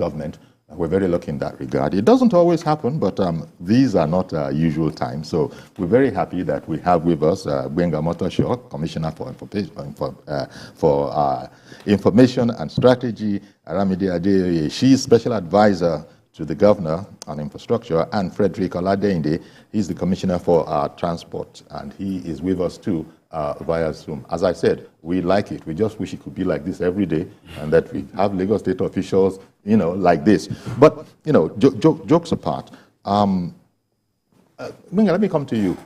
government. We're very lucky in that regard. It doesn't always happen, but these are not usual times. So we're very happy that we have with us Gbenga Motosho, Commissioner for Information and Strategy, Aramide Adeoye. She's Special Advisor to the Governor on Infrastructure, and Frederick Oladende, he's the Commissioner for Transport, and he is with us too via Zoom. As I said, we like it. We just wish it could be like this every day, and that we have Lagos State officials, like this. But, jokes apart, Minga, let me come to you.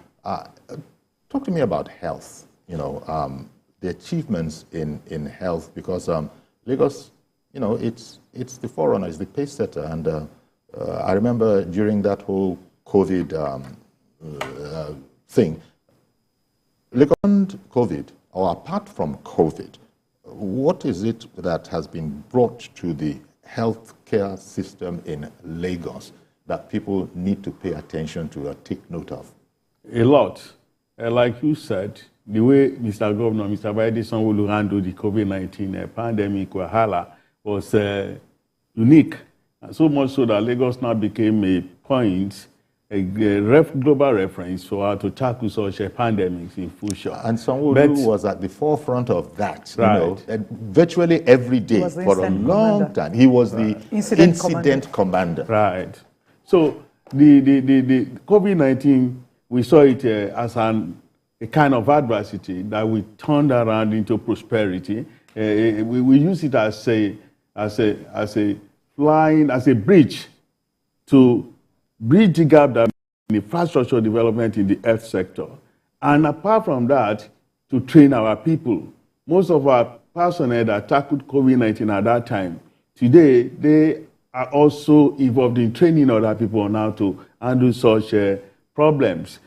Talk to me about health, the achievements in health, because Lagos, it's the forerunner, it's the pace setter. And I remember during that whole COVID thing, beyond COVID, or apart from COVID, what is it that has been brought to the healthcare system in Lagos that people need to pay attention to or take note of? A lot. Like you said, the way Mr. Governor, Mr. Sanwo-Olu handled the COVID-19 pandemic, wahala, was unique. And so much so that Lagos now became a point, a global reference for how to tackle such pandemics in future. And Sanwo-Olu was at the forefront of that, right. Virtually every day for a long time. He was the incident commander. Right. So the COVID-19, we saw it as a kind of adversity that we turned around into prosperity. We use it as a bridge to bridge the gap that in infrastructure development in the health sector. And apart from that, to train our people. Most of our personnel that tackled COVID-19 at that time, today, they are also involved in training other people on how to handle such problems.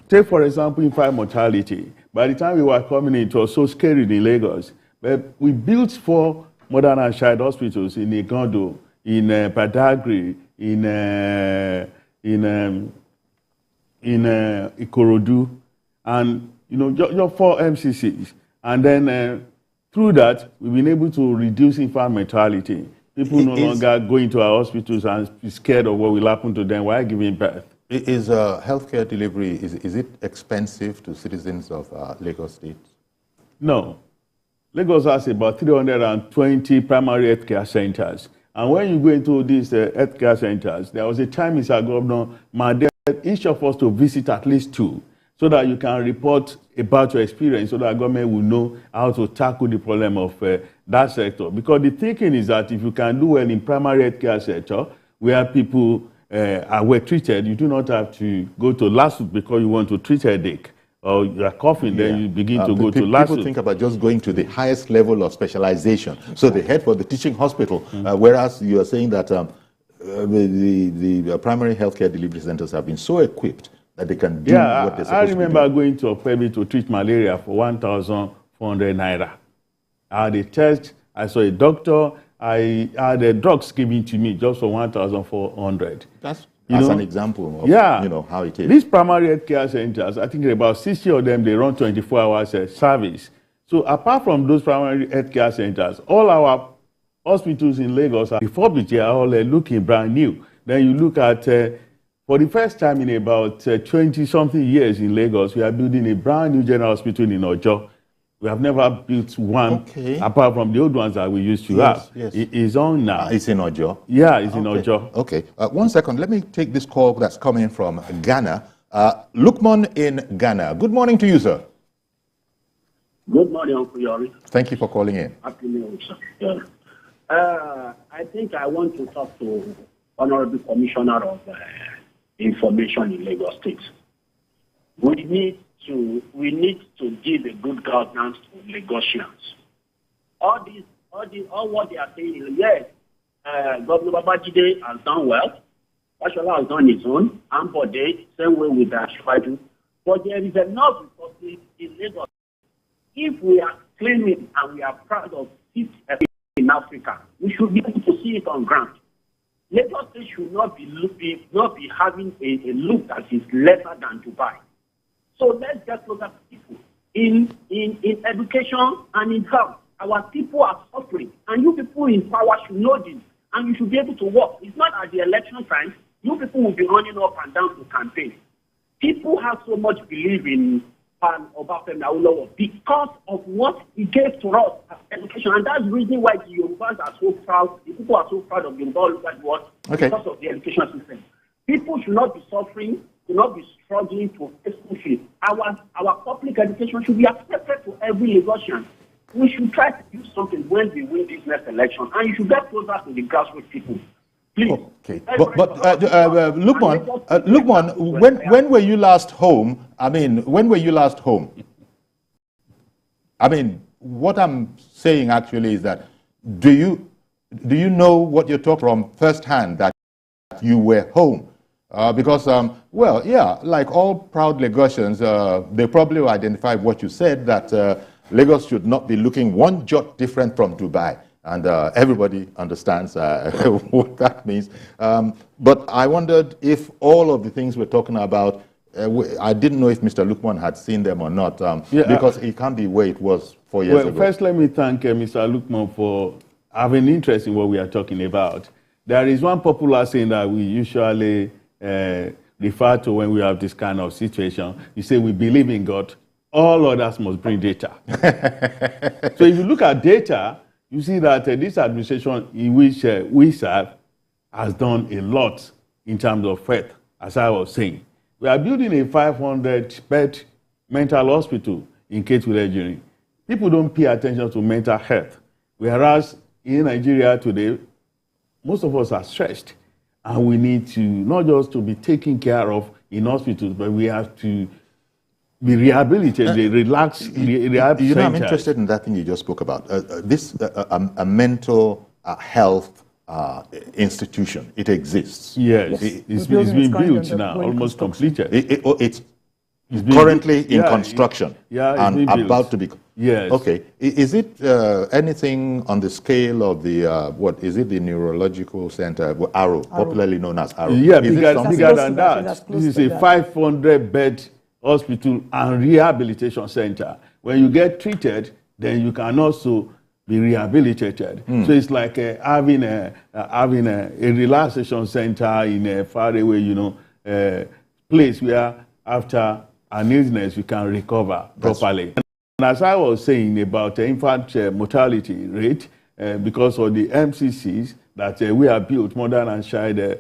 Take, for example, infant mortality. By the time we were coming in, it was so scary in Lagos. But we built 4 modern and child hospitals in Igondo, in Badagry, in Ikorodu, and your 4 MCCs. And then through that, we've been able to reduce infant mortality. People no longer go into our hospitals and be scared of what will happen to them while giving birth. Is healthcare delivery, is it expensive to citizens of Lagos State? No. Lagos has about 320 primary healthcare centers. And when you go into these healthcare centers, there was a time, Mr. Governor, mandated each of us to visit at least 2, so that you can report about your experience, so that government will know how to tackle the problem of that sector. Because the thinking is that if you can do well in primary healthcare sector, where people are well treated, you do not have to go to LASUT because you want to treat headache, or you are coughing, then you begin to go to LASUT. People think about just going to the highest level of specialization. So they head for the teaching hospital, whereas you are saying that the primary healthcare delivery centers have been so equipped that they can do what they're supposed to do. I remember going to Opebi to treat malaria for 1,400 naira. I had a test, I saw a doctor, I had drugs given to me just for 1,400. That's an example of how it is. These primary health care centers, I think about 60 of them, they run 24 hours service. So apart from those primary health care centers, all our hospitals in Lagos are refurbished, they are all looking brand new. Then you look at, for the first time in about 20-something years in Lagos, we are building a brand new general hospital in Ojo. We have never built one apart from the old ones that we used to have. Yes. It is on now. It's in Ojo? Yeah, it's in Ojo. Okay. 1 second. Let me take this call that's coming from Ghana. Lukman in Ghana. Good morning to you, sir. Good morning, Uncle Yori. Thank you for calling in. Happy New Year, sir. I think I want to talk to Honorable Commissioner of Information in Lagos State. We need to give a good governance to Lagosians. All what they are saying, yes, Governor Babajide has done well. Fashola has done his own. Ambode, same way with Ashwaju. But there is enough resources in Lagos. If we are claiming and we are proud of it in Africa, we should be able to see it on ground. Lagos State should not be having a look that is lesser than Dubai. So let's get closer to people. In education and in health, our people are suffering. And you people in power should know this. and you should be able to work. It's not at the election time. You people will be running up and down to campaign. People have so much belief in Obafemi Awolowo because of what he gave to us as education, and that's the reason why the Yorubas are so proud. The people are so proud of Yoruba because of the education system. People should not be suffering, should not be struggling to pay school fees. Our public education should be accepted to every Lagosian. We should try to do something when we win this next election, and you should get closer to the grassroots people. Please. Okay, but Lukman, when were you last home? I mean, when were you last home? I mean, what I'm saying actually is that do you know what you're talking from firsthand that you were home? Because, well, yeah, like all proud Lagosians, they probably will identify what you said, that Lagos should not be looking one jot different from Dubai. And everybody understands what that means. But I wondered if all of the things we're talking about, I didn't know if Mr. Lukman had seen them or not, because it can't be where it was 4 years ago. Well, first let me thank Mr. Lukman for having interest in what we are talking about. There is one popular saying that we usually refer to when we have this kind of situation. You say we believe in God, all others must bring data. So if you look at data, you see that this administration in which we serve has done a lot in terms of health, as I was saying. We are building a 500-bed mental hospital in Ketu. People don't pay attention to mental health, whereas in Nigeria today, most of us are stressed, and we need to not just to be taken care of in hospitals, but we have to be rehabilitated, relax, rehab You know, I'm centers. interested in that thing you just spoke about. A mental health institution. It exists. Yes, it's been built now, almost completed. It's currently in construction and about to be. Yes. Okay. Is it anything on the scale of the what is it? The neurological center, Arrow, popularly known as Arrow? Yeah, is bigger than that. This is a 500-bed hospital and rehabilitation center. When you get treated, then you can also be rehabilitated. So it's like having a relaxation center in a faraway, place where after an illness you can recover properly. And as I was saying about infant mortality rate, because of the MCCs that we have built, Modern and Child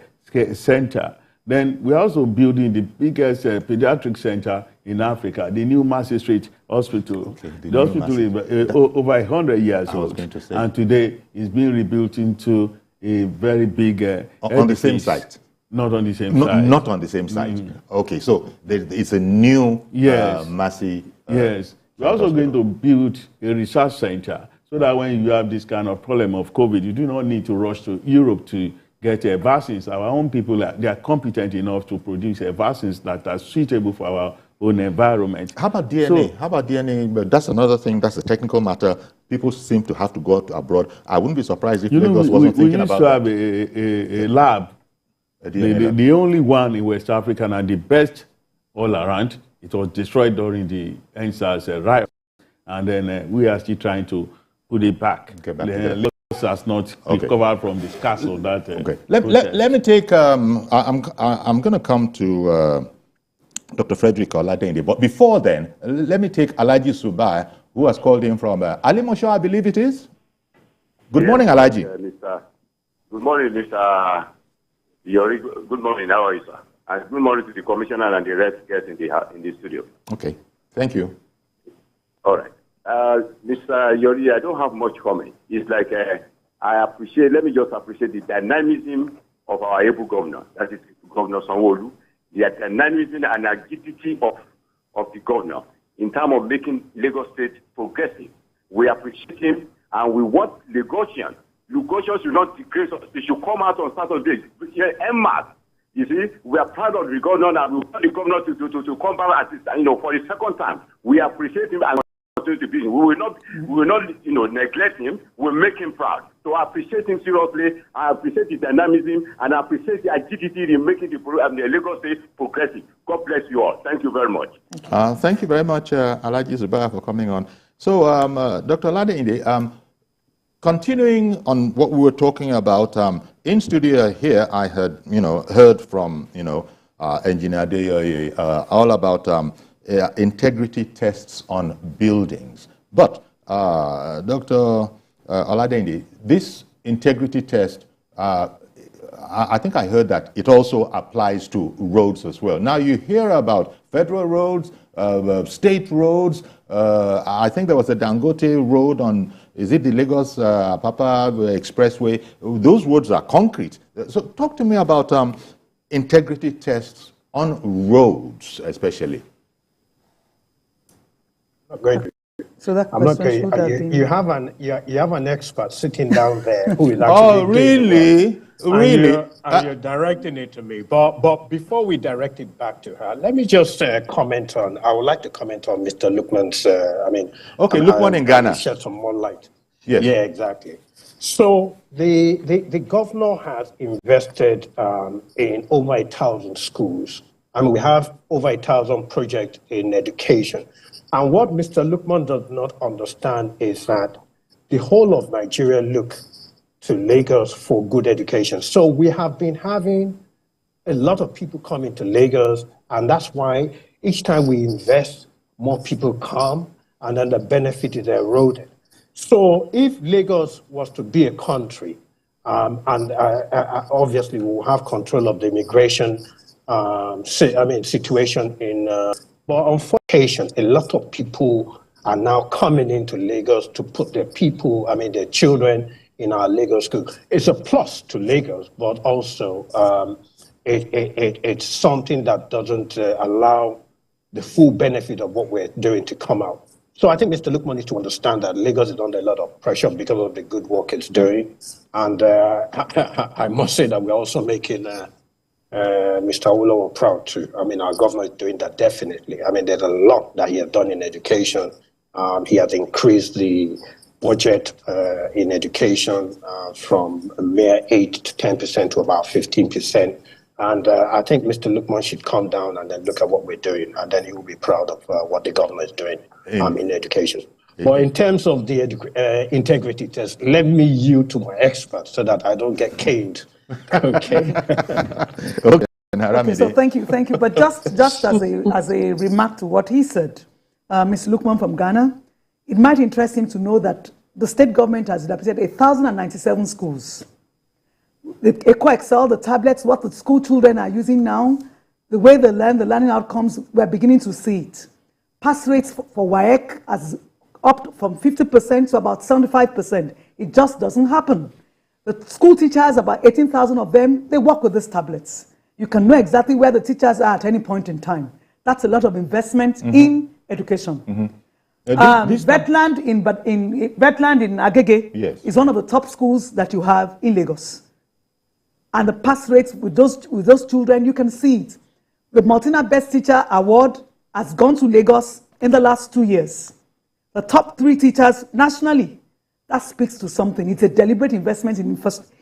Center, then we're also building the biggest pediatric center in Africa, the new Massey Street Hospital. Okay, the hospital is over 100 years old, and today it's being rebuilt into a very big on the same site. Not on the same site. Not on the same site. Okay, so it's a new Massey. Yes. We're also going to build a research center so that when you have this kind of problem of COVID, you do not need to rush to Europe to get vaccines. Our own people, they are competent enough to produce vaccines that are suitable for our own environment. How about DNA? How about DNA? But that's another thing. That's a technical matter. People seem to have to go abroad. I wouldn't be surprised if Lagos wasn't thinking about that. We used to have a lab, the only one in West Africa and the best all around. It was destroyed during the NSAS riot, and then we are still trying to put it back. Lagos has not recovered from this castle. That let me take. I'm going to come to Dr. Frederick Oladende, but before then, let me take Alhaji Subai, who has called in from Alimosho, I believe it is. Good morning, Alhaji. Good morning, Mr. Yori. Good morning. How are you, sir? And good morning to the commissioner and the rest guests in the studio. Okay, thank you. All right. Mr. Yori, I don't have much comment. It's like let me just appreciate the dynamism of our able governor, that is Governor Sanwo-Olu, the dynamism and agility of the governor in terms of making Lagos State progressive. We appreciate him, and we want Lagosians should not decrease. They should come out on Saturday. You see, we are proud of the governor, and we want the governor to come back for the second time. We appreciate him and we will not neglect him. We'll make him proud. So I appreciate him seriously. I appreciate the dynamism, and I appreciate the agility in making the Lagos State progressive. God bless you all. Thank you very much. Thank you very much, Alhaji Zubaya, for coming on. So, Dr. Oladende, continuing on what we were talking about, in studio here, I had, heard from, Engineer Adeyoye all about integrity tests on buildings. But Dr. Oladende, this integrity test, I think I heard that it also applies to roads as well. Now you hear about federal roads, state roads. I think there was a Dangote road on, is it the Lagos Papa Expressway? Those roads are concrete. So talk to me about integrity tests on roads, especially. Great. So that I'm not question should have been... You have an expert sitting down there who is actually oh, really? Really? And you're directing it to me. But before we direct it back to her, let me just comment on. I would like to comment on Mr. Lukman's. Okay, Lukman in Ghana. Shed some more light. Yes. Yeah, exactly. So the governor has invested in over 1,000 schools, and we have over 1,000 projects in education. And what Mr. Lukman does not understand is that the whole of Nigeria look to Lagos for good education. So we have been having a lot of people coming to Lagos, and that's why each time we invest, more people come, and then the benefit is eroded. So if Lagos was to be a country, obviously we will have control of the immigration situation in. But unfortunately, a lot of people are now coming into Lagos to put their their children in our Lagos school. It's a plus to Lagos, but also it's something that doesn't allow the full benefit of what we're doing to come out. So I think Mr. Lukman needs to understand that Lagos is under a lot of pressure because of the good work it's doing. And I must say that we're also making Mr. Olu proud too. Our government is doing that definitely. There's a lot that he has done in education. He has increased the budget in education from a mere 8 to 10% to about 15%. And I think Mr. Lukman should come down and then look at what we're doing, and then he will be proud of what the government is doing in education. But in terms of the integrity test, let me yield to my expert so that I don't get caned. Okay. Okay, so thank you. But just as a remark to what he said, Mr. Lukman from Ghana, it might interest him to know that the state government has represented 1,097 schools. The Eco-Excel, the tablets, what the school children are using now, the way they learn, the learning outcomes, we're beginning to see it. Pass rates for WAEC has up from 50% to about 75%. It just doesn't happen. The school teachers, about 18,000 of them, they work with these tablets. You can know exactly where the teachers are at any point in time. That's a lot of investment in education. Wetland in Agege is one of the top schools that you have in Lagos. And the pass rates with those children, you can see it. The Multina Best Teacher Award has gone to Lagos in the last 2 years. The top 3 teachers nationally. That speaks to something. It's a deliberate investment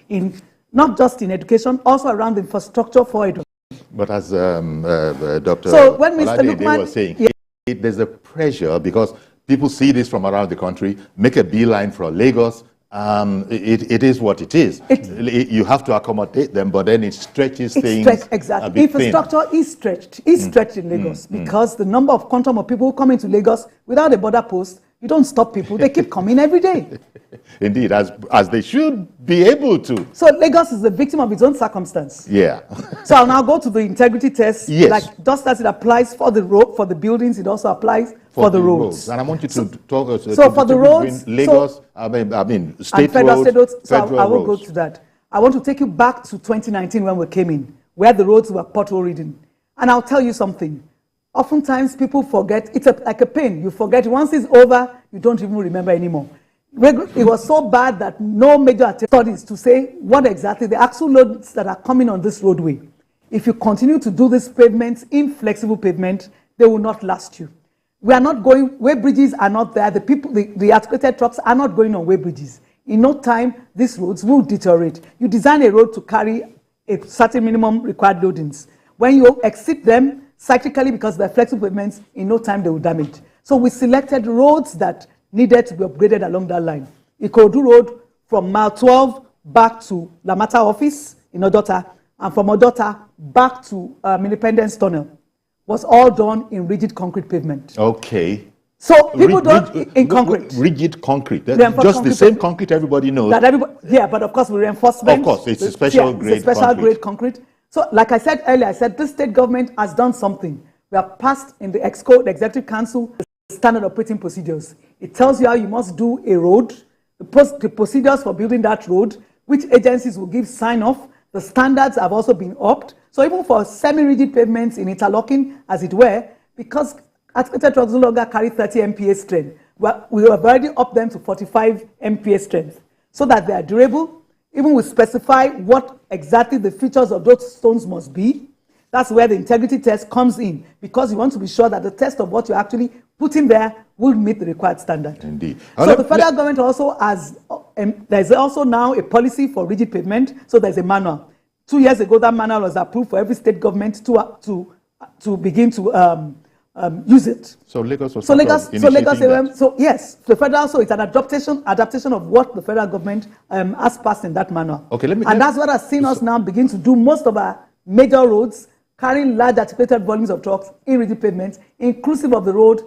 in not just in education, also around the infrastructure for education. But as Dr. So when Mr. Lukman was saying, there's a pressure because people see this from around the country, make a beeline for Lagos. It is what it is. You have to accommodate them, but then it stretches things. Exactly. Infrastructure is stretched in Lagos because the number of quantum of people who come into Lagos without a border post, you don't stop people. They keep coming every day. Indeed, as they should be able to. So Lagos is the victim of its own circumstance. Yeah. So I'll now go to the integrity test. Yes. Like just as it applies for the road, for the buildings, it also applies for the roads. And I want you to talk us for the roads, Lagos, state federal roads. So I will go to that. I want to take you back to 2019 when we came in, where the roads were pothole ridden. And I'll tell you something. Oftentimes people forget, it's like a pain. You forget once it's over, you don't even remember anymore. It was so bad that no major studies to say what exactly the actual loads that are coming on this roadway. If you continue to do these pavements, inflexible pavement, they will not last you. We are not going, way bridges are not there. The articulated trucks are not going on way bridges. In no time, these roads will deteriorate. You design a road to carry a certain minimum required loadings. When you exceed them, cyclically, because they're flexible pavements, in no time they will damage. So we selected roads that needed to be upgraded along that line. Ikorodu Road, from mile 12 back to Lamata office in Odota, and from Odota back to Independence Tunnel was all done in rigid concrete pavement. Okay. So people don't in concrete. Rigid concrete. Just concrete the same concrete everybody knows. That everybody, yeah, but of course with reinforcement. Of course, it's a special grade it's a special grade concrete. So like I said earlier, I said this state government has done something. We have passed in the EXCO, the Executive Council, the standard operating procedures. It tells you how you must do a road, the procedures for building that road, which agencies will give sign-off. The standards have also been upped. So even for semi-rigid pavements in interlocking, as it were, because articulated trucks no longer carry 30 MPa strength, we have already upped them to 45 MPa strength so that they are durable. Even we specify what exactly the features of those stones must be. That's where the integrity test comes in, because you want to be sure that the test of what you're actually putting there will meet the required standard. Indeed. So the federal government also has, there's also now a policy for rigid pavement, so there's a manual. 2 years ago, that manual was approved for every state government to begin to use it. So Lagos was so yes, the federal, so it's an adaptation of what the federal government has passed in that manual. Okay, that's what has seen us now begin to do most of our major roads, carrying large articulated volumes of trucks in rigid pavements, inclusive of the road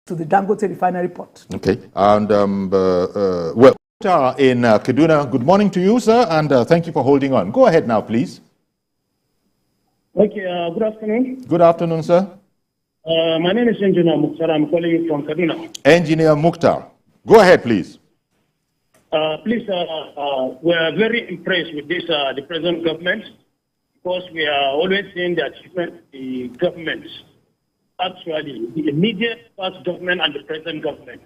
to the Dangote refinery port. Okay, and well, in Kaduna, good morning to you, sir, and thank you for holding on. Go ahead now, please. Okay, good afternoon. Good afternoon, sir. My name is Engineer Mukhtar. I'm calling you from Kaduna. Engineer Mukhtar, go ahead, please. Please, we are very impressed with this, the present government, because we are always seeing the achievement of the governments, actually, the immediate past government and the present government.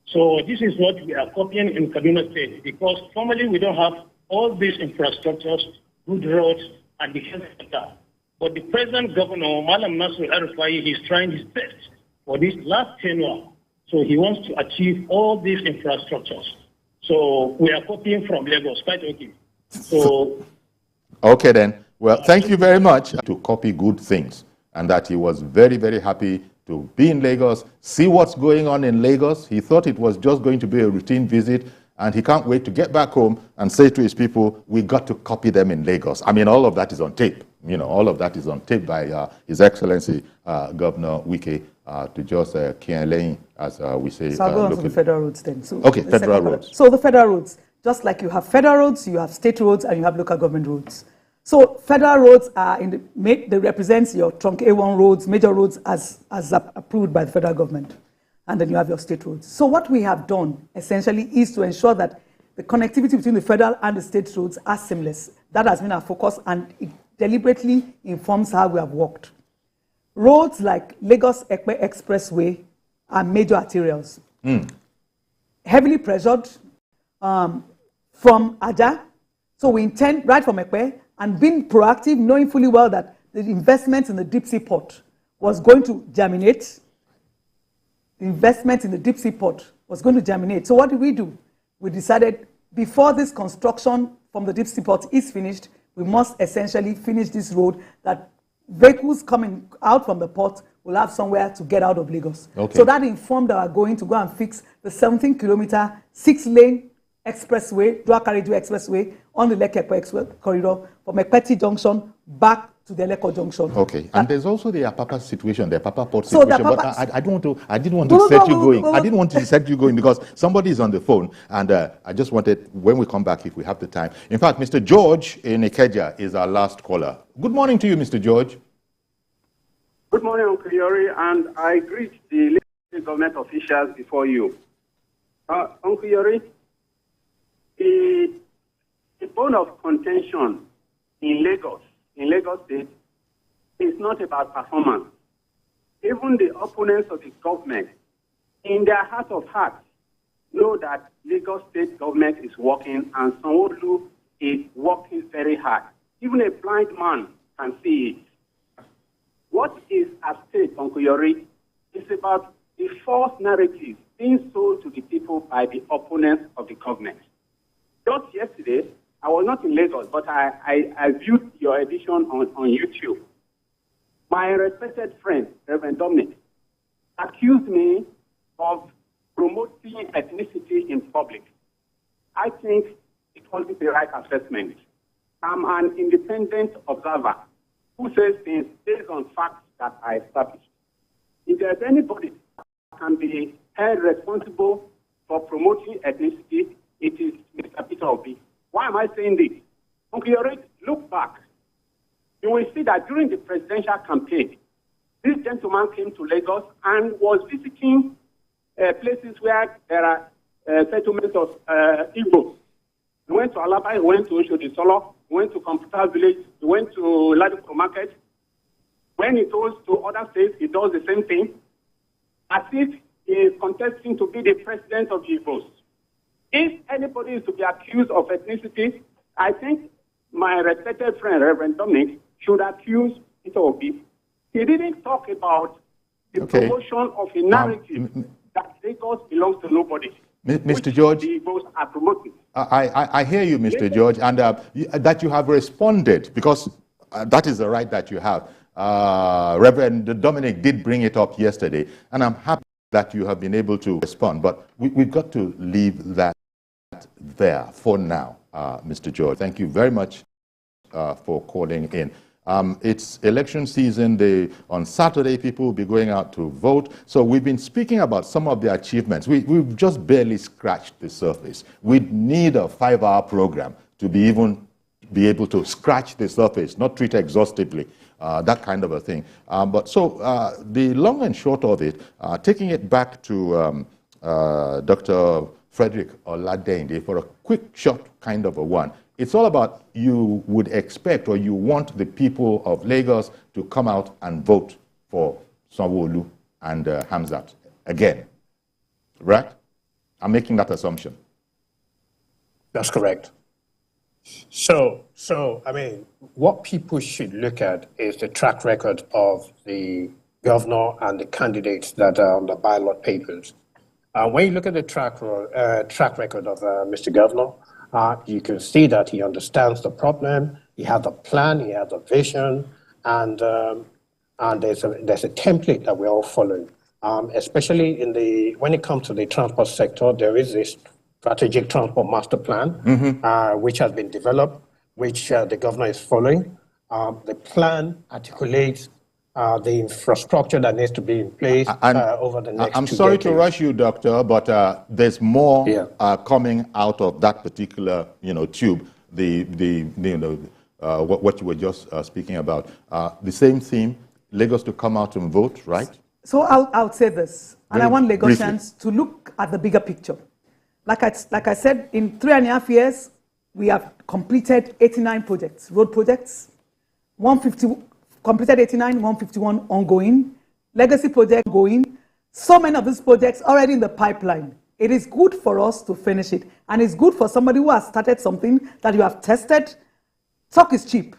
So this is what we are copying in Kaduna State, because formally we don't have all these infrastructures, good roads, and the health sector. But the present governor, Malam Nasir El-Rufai, he's trying his best for this last tenure. So he wants to achieve all these infrastructures. So we are copying from Lagos, quite okay. So okay then. Well, thank you very much. To copy good things, and that he was very, very happy to be in Lagos, see what's going on in Lagos. He thought it was just going to be a routine visit, and he can't wait to get back home and say to his people, we got to copy them in Lagos. I mean, all of that is on tape. You know, all of that is on tape by His Excellency Governor Wike to just Kienlane, as we say. So I'll go on to the federal roads then. So okay, federal roads. So the federal roads, just like you have federal roads, you have state roads, and you have local government roads. So federal roads are they represent your trunk A1 roads, major roads as approved by the federal government. And then you have your state roads. So what we have done essentially is to ensure that the connectivity between the federal and the state roads are seamless. That has been our focus, and it deliberately informs how we have worked. Roads like Lagos-Ekpe Expressway are major arterials. Heavily pressured from Aja. So we intend right from Ekpe, and being proactive, knowing fully well that the investment in the deep sea port was going to germinate. The investment in the deep sea port was going to germinate. So what did we do? We decided before this construction from the deep sea port is finished, we must essentially finish this road that vehicles coming out from the port will have somewhere to get out of Lagos. Okay. So that informed our going to go and fix the 17-kilometer, 6-lane expressway, dual carriageway expressway on the Lekki-Ekpe Express corridor from Ekpeti Junction back to the Eleko Junction. Okay, and there's also the Apapa situation, the Apapa port situation. But I didn't want to set you going. I didn't want to set you going because somebody is on the phone, and I just wanted, when we come back, if we have the time. In fact, Mr. George in Ikeja is our last caller. Good morning to you, Mr. George. Good morning, Uncle Yori, and I greet the government officials before you. Uncle Yori, the bone of contention in Lagos State, is not about performance. Even the opponents of the government, in their heart of hearts, know that Lagos State government is working and Sanwo-Olu is working very hard. Even a blind man can see it. What is at stake, Uncle Yori, is about the false narrative being sold to the people by the opponents of the government. Just yesterday, I was not in Lagos, but I viewed your edition on YouTube. My respected friend, Reverend Dominic, accused me of promoting ethnicity in public. I think it wasn't the right assessment. I'm an independent observer who says things based on facts that are established. If there's anybody that can be held responsible for promoting ethnicity, it is Mr. Peter Obi. Why am I saying this? Uncle Yori, look back. You will see that during the presidential campaign, this gentleman came to Lagos and was visiting places where there are settlements of Igbo. He went to Alaba, he went to Oshodi Solo, he went to Computer Village, he went to Ladipo Market. When he goes to other states, he does the same thing, as if he is contesting to be the president of the Igbos. If anybody is to be accused of ethnicity, I think my respected friend, Reverend Dominic, should accuse Peter Obi. He didn't talk about the promotion of a narrative that Lagos belongs to nobody. Mr. George, the Igbos are promoting. I hear you, Mr. George, and that you have responded, because that is the right that you have. Reverend Dominic did bring it up yesterday, and I'm happy that you have been able to respond, but we've got to leave that there for now, Mr. George. Thank you very much for calling in. It's election season. On Saturday, people will be going out to vote. So we've been speaking about some of the achievements. We've just barely scratched the surface. We need a 5-hour program to be able to scratch the surface, not treat exhaustively, that kind of a thing. The long and short of it, taking it back to Dr. Frederick Oladende for a quick, short kind of a one. It's all about you would expect or you want the people of Lagos to come out and vote for Sanwo-Olu and Hamzat again, right? I'm making that assumption. That's correct. So I mean, what people should look at is the track record of the governor and the candidates that are on the ballot papers. When you look at the track record of Mr. Governor, you can see that he understands the problem, he has a plan, he has a vision, and there's a template that we're all following. Especially when it comes to the transport sector, there is this strategic transport master plan, which has been developed, which the governor is following. The plan articulates the infrastructure that needs to be in place over the next 2 decades. I'm sorry to rush you, Doctor, but there's more coming out of that particular, tube. What you were just speaking about. The same theme: Lagos to come out and vote, right? So I'll say this, and I want Lagosians to look at the bigger picture. Like I said, in 3.5 years, we have completed 89 projects, road projects, 150. Completed 89, 151 ongoing, legacy project going. So many of these projects already in the pipeline. It is good for us to finish it. And it's good for somebody who has started something that you have tested. Talk is cheap.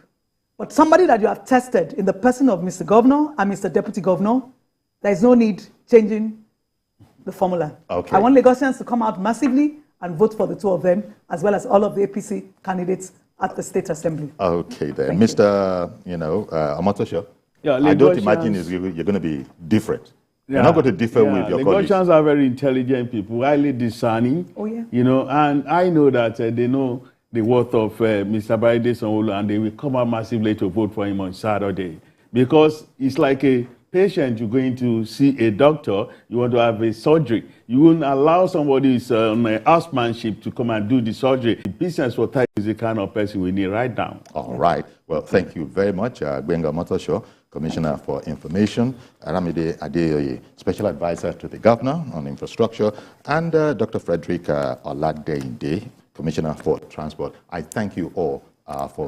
But somebody that you have tested in the person of Mr. Governor and Mr. Deputy Governor, there is no need changing the formula. Okay. I want Lagosians to come out massively and vote for the two of them, as well as all of the APC candidates at the State Assembly. Okay, then. Mr. Omotosho, I don't imagine you're going to be different. You're not going to differ with your colleagues. Lagosians are very intelligent people, highly discerning. Oh, yeah. And I know that they know the worth of Mr. Baride Sanwo-Olu, and they will come out massively to vote for him on Saturday. Because it's like a patient, you're going to see a doctor, you want to have a surgery. You wouldn't allow somebody who's on a housemanship to come and do the surgery. The business for type is the kind of person we need right now. All right. Well, thank you very much, Gbenga Omotosho, Commissioner for Information, Aramide Adeoye, Special Advisor to the Governor on Infrastructure, and Dr. Frederick Oladende, Commissioner for Transport. I thank you all for